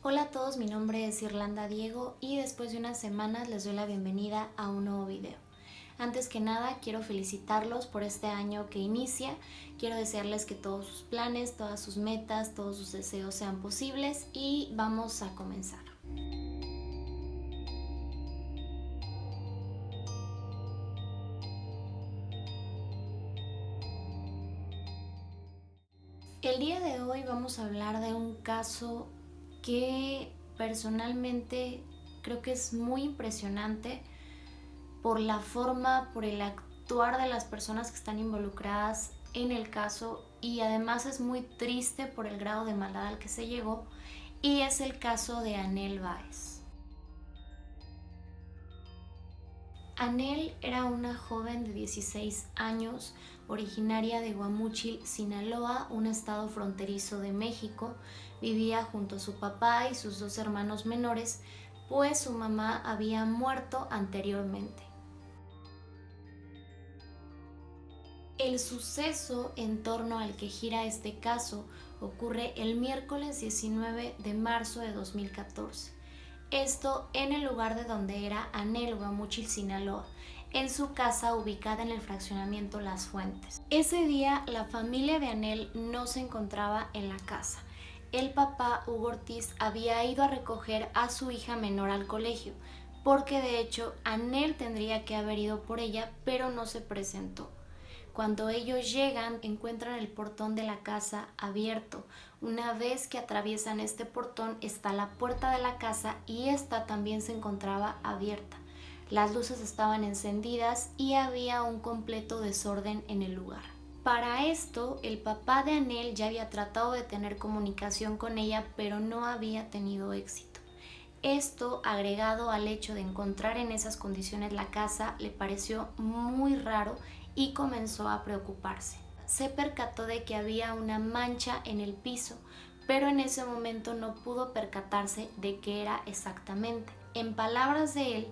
Hola a todos, mi nombre es Irlanda Diego y después de unas semanas les doy la bienvenida a un nuevo video. Antes que nada quiero felicitarlos por este año que inicia, quiero desearles que todos sus planes, todas sus metas, todos sus deseos sean posibles y vamos a comenzar. El día de hoy vamos a hablar de un caso que personalmente creo que es muy impresionante por la forma, por el actuar de las personas que están involucradas en el caso y además es muy triste por el grado de maldad al que se llegó y es el caso de Anel Báez. Anel era una joven de 16 años, originaria de Guamúchil, Sinaloa, un estado fronterizo de México. Vivía junto a su papá y sus dos hermanos menores, pues su mamá había muerto anteriormente. El suceso en torno al que gira este caso ocurre el miércoles 19 de marzo de 2014. Esto en el lugar de donde era Anel, Guamúchil, Sinaloa, en su casa ubicada en el fraccionamiento Las Fuentes. Ese día la familia de Anel no se encontraba en la casa. El papá, Hugo Ortiz, había ido a recoger a su hija menor al colegio, porque de hecho Anel tendría que haber ido por ella, pero no se presentó. Cuando ellos llegan, encuentran el portón de la casa abierto. Una vez que atraviesan este portón está la puerta de la casa y esta también se encontraba abierta. Las luces estaban encendidas y había un completo desorden en el lugar. Para esto, el papá de Anel ya había tratado de tener comunicación con ella, pero no había tenido éxito. Esto, agregado al hecho de encontrar en esas condiciones la casa, le pareció muy raro y comenzó a preocuparse. Se percató de que había una mancha en el piso, pero en ese momento no pudo percatarse de qué era exactamente. En palabras de él,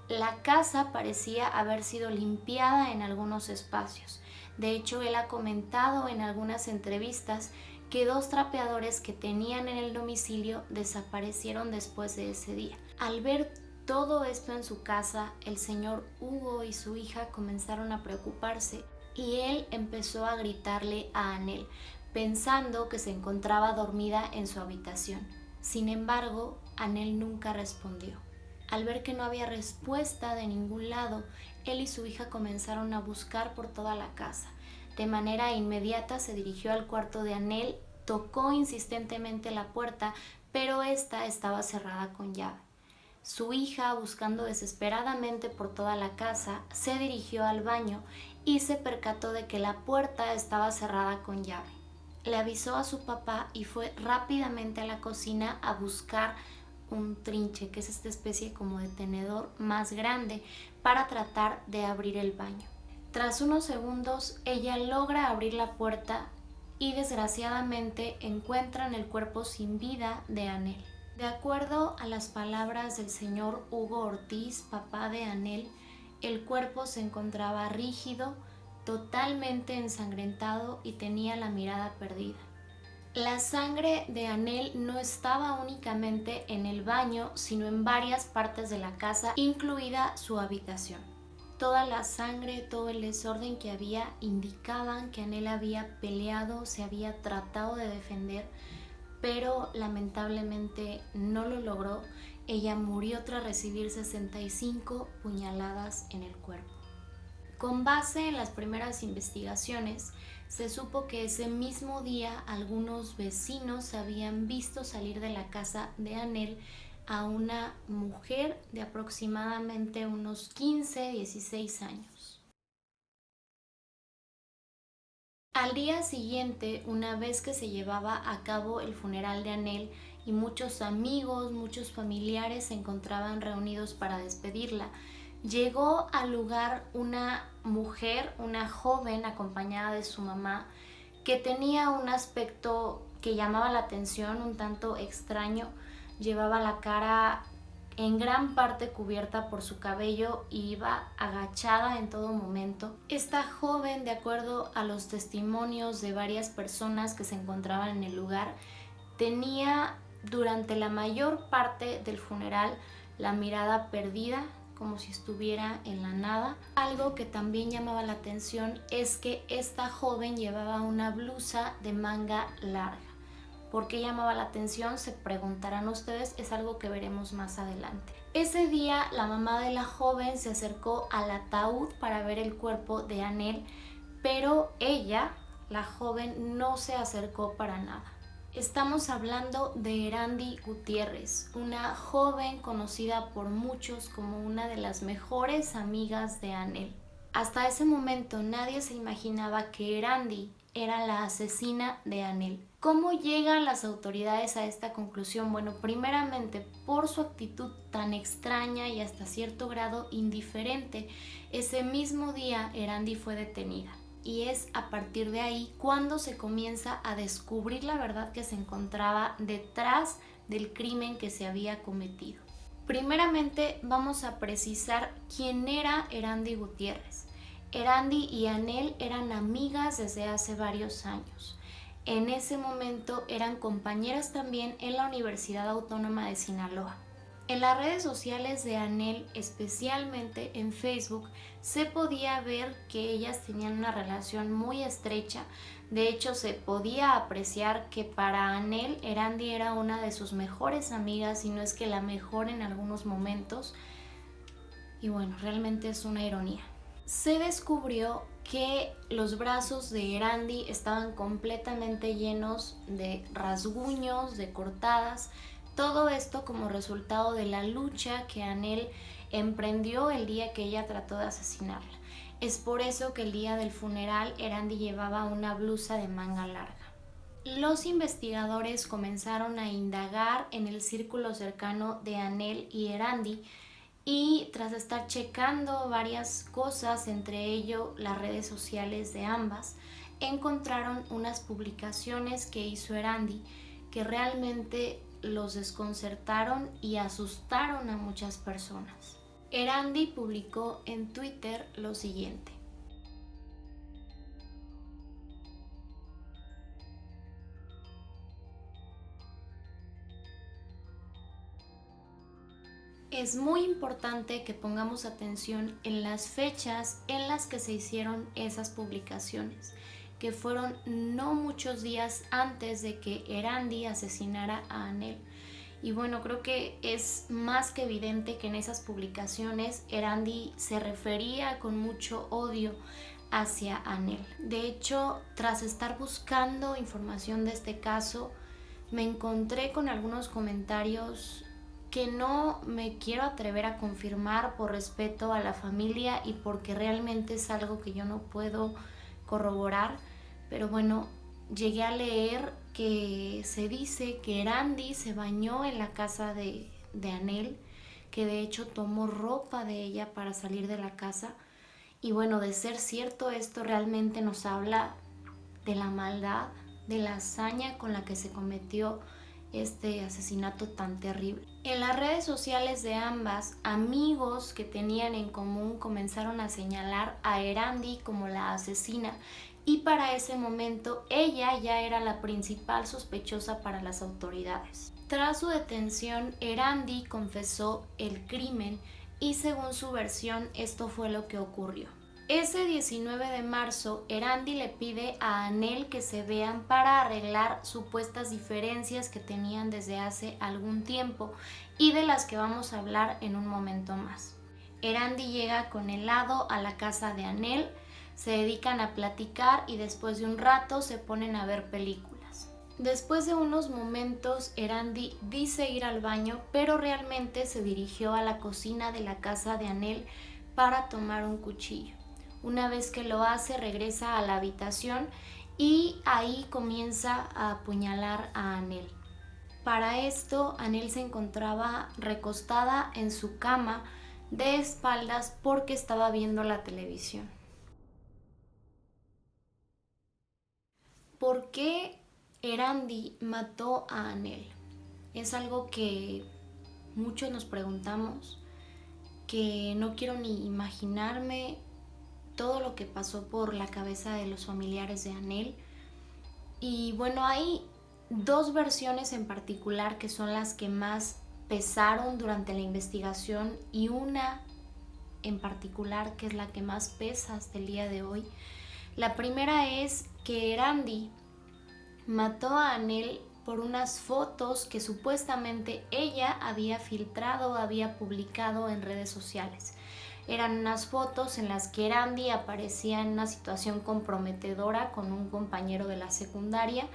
la casa parecía haber sido limpiada en algunos espacios. De hecho, él ha comentado en algunas entrevistas que dos trapeadores que tenían en el domicilio desaparecieron después de ese día. Al ver todo esto en su casa, el señor Hugo y su hija comenzaron a preocuparse y él empezó a gritarle a Anel, pensando que se encontraba dormida en su habitación. Sin embargo, Anel nunca respondió. Al ver que no había respuesta de ningún lado, él y su hija comenzaron a buscar por toda la casa. De manera inmediata se dirigió al cuarto de Anel, tocó insistentemente la puerta, pero esta estaba cerrada con llave. Su hija, buscando desesperadamente por toda la casa, se dirigió al baño y se percató de que la puerta estaba cerrada con llave. Le avisó a su papá y fue rápidamente a la cocina a buscar un trinche, que es esta especie como de tenedor más grande, para tratar de abrir el baño. Tras unos segundos, ella logra abrir la puerta y desgraciadamente encuentran el cuerpo sin vida de Anel. De acuerdo a las palabras del señor Hugo Ortiz, papá de Anel, el cuerpo se encontraba rígido, totalmente ensangrentado y tenía la mirada perdida. La sangre de Anel no estaba únicamente en el baño, sino en varias partes de la casa, incluida su habitación. Toda la sangre, todo el desorden que había indicaban que Anel había peleado, se había tratado de defender, pero lamentablemente no lo logró. Ella murió tras recibir 65 puñaladas en el cuerpo. Con base en las primeras investigaciones, se supo que ese mismo día algunos vecinos habían visto salir de la casa de Anel a una mujer de aproximadamente unos 15-16 años. Al día siguiente, una vez que se llevaba a cabo el funeral de Anel y muchos amigos, muchos familiares se encontraban reunidos para despedirla, llegó al lugar una mujer, una joven acompañada de su mamá, que tenía un aspecto que llamaba la atención, un tanto extraño. Llevaba la cara en gran parte cubierta por su cabello y iba agachada en todo momento. Esta joven, de acuerdo a los testimonios de varias personas que se encontraban en el lugar, tenía durante la mayor parte del funeral la mirada perdida, como si estuviera en la nada. Algo que también llamaba la atención es que esta joven llevaba una blusa de manga larga. ¿Por qué llamaba la atención? Se preguntarán ustedes, es algo que veremos más adelante. Ese día la mamá de la joven se acercó al ataúd para ver el cuerpo de Anel, pero ella, la joven, no se acercó para nada. Estamos hablando de Erandi Gutiérrez, una joven conocida por muchos como una de las mejores amigas de Anel. Hasta ese momento nadie se imaginaba que Erandi era la asesina de Anel. ¿Cómo llegan las autoridades a esta conclusión? Bueno, primeramente por su actitud tan extraña y hasta cierto grado indiferente. Ese mismo día Erandi fue detenida. Y es a partir de ahí cuando se comienza a descubrir la verdad que se encontraba detrás del crimen que se había cometido. Primeramente vamos a precisar quién era Erandi Gutiérrez. Erandi y Anel eran amigas desde hace varios años. En ese momento eran compañeras también en la Universidad Autónoma de Sinaloa. En las redes sociales de Anel, especialmente en Facebook, se podía ver que ellas tenían una relación muy estrecha. De hecho, se podía apreciar que para Anel, Erandi era una de sus mejores amigas, y no es que la mejor en algunos momentos. Y bueno, realmente es una ironía. Se descubrió que los brazos de Erandi estaban completamente llenos de rasguños, de cortadas. Todo esto como resultado de la lucha que Anel emprendió el día que ella trató de asesinarla. Es por eso que el día del funeral Erandi llevaba una blusa de manga larga. Los investigadores comenzaron a indagar en el círculo cercano de Anel y Erandi, y tras estar checando varias cosas, entre ello las redes sociales de ambas, encontraron unas publicaciones que hizo Erandi que realmente los desconcertaron y asustaron a muchas personas. Erandi publicó en Twitter lo siguiente: es muy importante que pongamos atención en las fechas en las que se hicieron esas publicaciones, que fueron no muchos días antes de que Erandi asesinara a Anel. Y bueno, creo que es más que evidente que en esas publicaciones Erandi se refería con mucho odio hacia Anel. De hecho, tras estar buscando información de este caso, me encontré con algunos comentarios que no me quiero atrever a confirmar por respeto a la familia y porque realmente es algo que yo no puedo corroborar, pero bueno, llegué a leer que se dice que Erandi se bañó en la casa de Anel, que de hecho tomó ropa de ella para salir de la casa. Y bueno, de ser cierto esto, realmente nos habla de la maldad, de la hazaña con la que se cometió este asesinato tan terrible. En las redes sociales de ambas, amigos que tenían en común comenzaron a señalar a Erandi como la asesina, y para ese momento ella ya era la principal sospechosa para las autoridades. Tras su detención, Erandi confesó el crimen y según su versión esto fue lo que ocurrió. Ese 19 de marzo, Erandi le pide a Anel que se vean para arreglar supuestas diferencias que tenían desde hace algún tiempo y de las que vamos a hablar en un momento más. Erandi llega con helado a la casa de Anel, se dedican a platicar y después de un rato se ponen a ver películas. Después de unos momentos, Erandi dice ir al baño, pero realmente se dirigió a la cocina de la casa de Anel para tomar un cuchillo. Una vez que lo hace, regresa a la habitación y ahí comienza a apuñalar a Anel. Para esto, Anel se encontraba recostada en su cama de espaldas porque estaba viendo la televisión. ¿Por qué Erandi mató a Anel? Es algo que muchos nos preguntamos, que no quiero ni imaginarme todo lo que pasó por la cabeza de los familiares de Anel. Y bueno, hay dos versiones en particular que son las que más pesaron durante la investigación y una en particular que es la que más pesa hasta el día de hoy. La primera es que Erandi mató a Anel por unas fotos que supuestamente ella había filtrado, había publicado en redes sociales. Eran unas fotos en las que Erandi aparecía en una situación comprometedora con un compañero de la secundaria.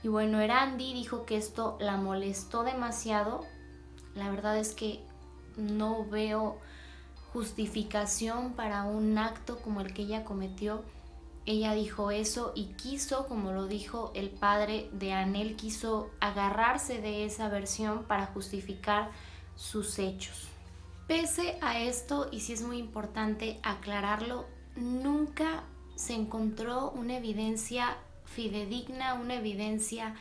Y bueno, Erandi dijo que esto la molestó demasiado. La verdad es que no veo justificación para un acto como el que ella cometió. Ella dijo eso y quiso, como lo dijo el padre de Anel, quiso agarrarse de esa versión para justificar sus hechos. Pese a esto, y sí es muy importante aclararlo, nunca se encontró una evidencia fidedigna, una evidencia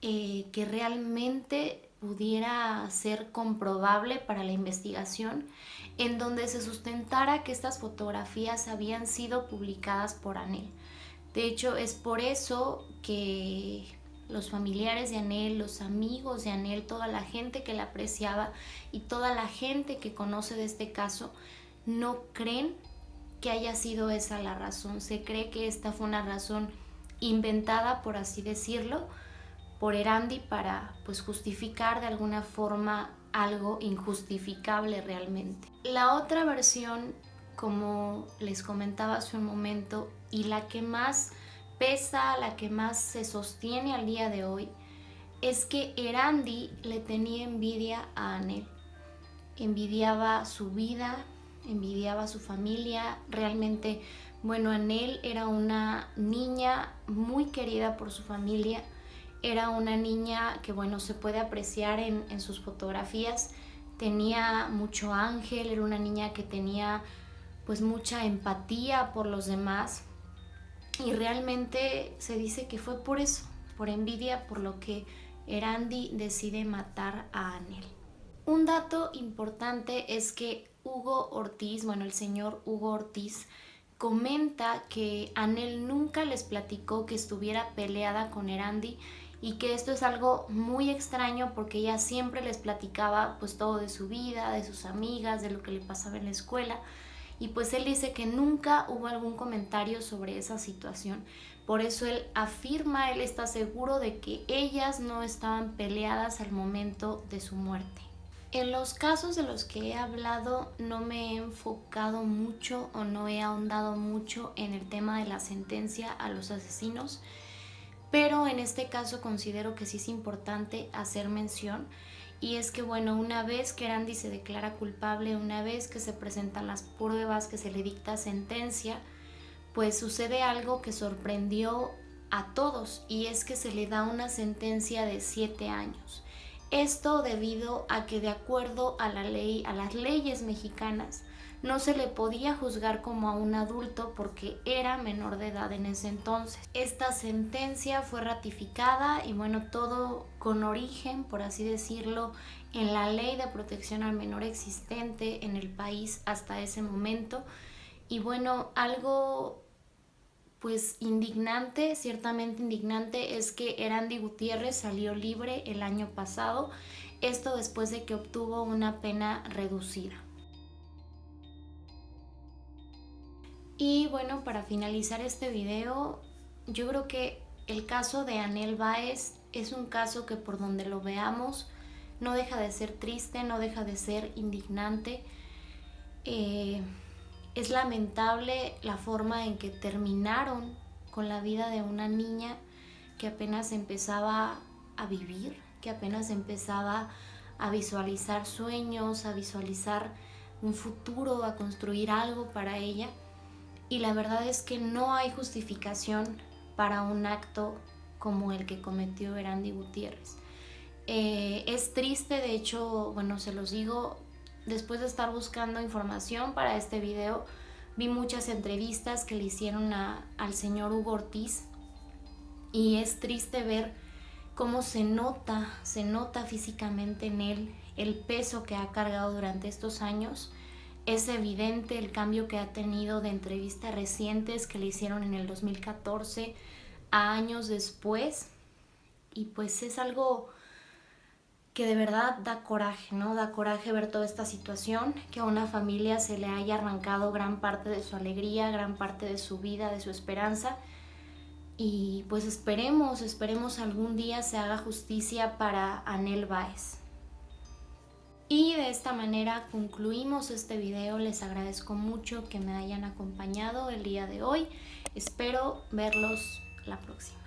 que realmente pudiera ser comprobable para la investigación, en donde se sustentara que estas fotografías habían sido publicadas por Anel. De hecho, es por eso que los familiares de Anel, los amigos de Anel, toda la gente que la apreciaba y toda la gente que conoce de este caso no creen que haya sido esa la razón. Se cree que esta fue una razón inventada, por así decirlo, por Erandi para pues justificar de alguna forma algo injustificable realmente. La otra versión, como les comentaba hace un momento, y la que más pesa, la que más se sostiene al día de hoy, es que Erandi le tenía envidia a Anel. Envidiaba su vida, envidiaba su familia. Realmente, bueno, Anel era una niña muy querida por su familia. Era una niña que, bueno, se puede apreciar en sus fotografías. Tenía mucho ángel, era una niña que tenía pues mucha empatía por los demás. Y realmente se dice que fue por eso, por envidia, por lo que Erandi decide matar a Anel. Un dato importante es que Hugo Ortiz, bueno, el señor Hugo Ortiz, comenta que Anel nunca les platicó que estuviera peleada con Erandi y que esto es algo muy extraño porque ella siempre les platicaba pues todo de su vida, de sus amigas, de lo que le pasaba en la escuela. Y pues él dice que nunca hubo algún comentario sobre esa situación. Por eso él afirma, él está seguro de que ellas no estaban peleadas al momento de su muerte. En los casos de los que he hablado no me he enfocado mucho o no he ahondado mucho en el tema de la sentencia a los asesinos, pero en este caso considero que sí es importante hacer mención. Y es que, bueno, una vez que Erandi se declara culpable, una vez que se presentan las pruebas, que se le dicta sentencia, pues sucede algo que sorprendió a todos, y es que se le da una sentencia de 7 años. Esto debido a que, de acuerdo a la ley, a las leyes mexicanas, no se le podía juzgar como a un adulto porque era menor de edad en ese entonces. Esta sentencia fue ratificada y, bueno, todo con origen, por así decirlo, en la ley de protección al menor existente en el país hasta ese momento. Y bueno, algo pues indignante, ciertamente indignante, es que Erandi Gutiérrez salió libre el año pasado, esto después de que obtuvo una pena reducida. Y bueno, para finalizar este video, yo creo que el caso de Anel Báez es un caso que, por donde lo veamos, no deja de ser triste, no deja de ser indignante. Es lamentable la forma en que terminaron con la vida de una niña que apenas empezaba a vivir, que apenas empezaba a visualizar sueños, a visualizar un futuro, a construir algo para ella. Y la verdad es que no hay justificación para un acto como el que cometió Erandi Gutiérrez. Es triste, de hecho, bueno, se los digo, después de estar buscando información para este video, vi muchas entrevistas que le hicieron al señor Hugo Ortiz, y es triste ver cómo se nota físicamente en él el peso que ha cargado durante estos años. Es evidente el cambio que ha tenido de entrevistas recientes que le hicieron en el 2014 a años después. y pues es algo que de verdad da coraje, ¿no? Da coraje ver toda esta situación, que a una familia se le haya arrancado gran parte de su alegría, gran parte de su vida, de su esperanza. Y pues esperemos algún día se haga justicia para Anel Báez. Y de esta manera concluimos este video. Les agradezco mucho que me hayan acompañado el día de hoy. Espero verlos la próxima.